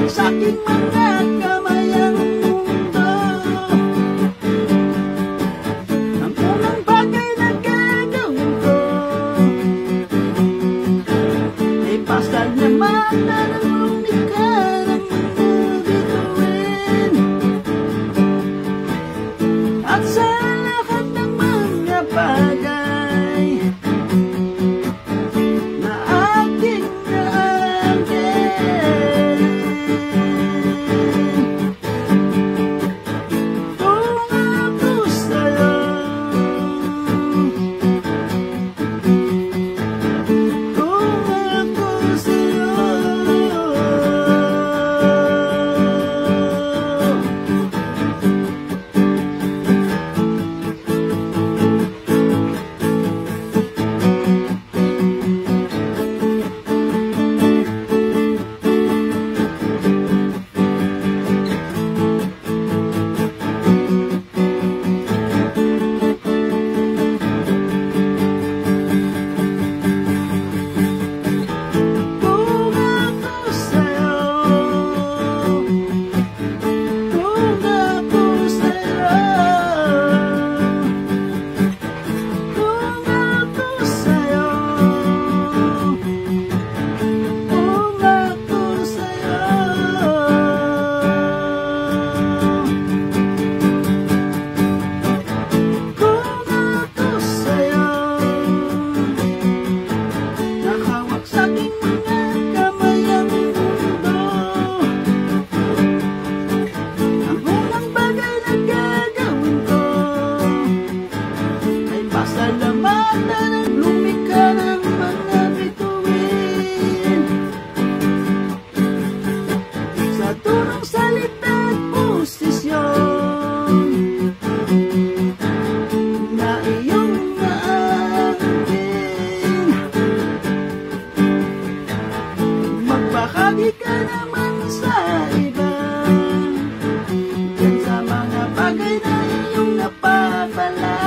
sa aking mga kamay ang mundo. Ang unang bagay na gagawin ko ay pasal na mata ng lumikha ng mundo bituin. At sa lahat ng mga bagay na aking naangkin, kung ako sa'yo, kung ako sa'yo. Pasalamatan ang lumikha ng mga bituin. Sa tunong salita at posisyon na iyong naangkin, magbahagi ka naman sa iba yan sa mga bagay na iyong napapala.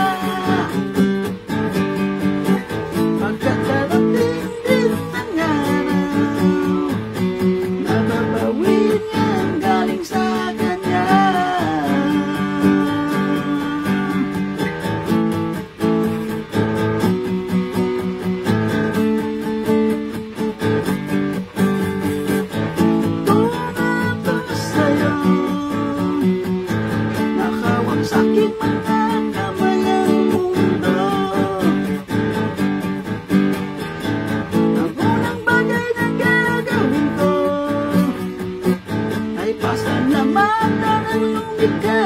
Sa aking mga kamay ang mundo. Ang unang bagay na gagawin ko ay pasalamatan ang lumikha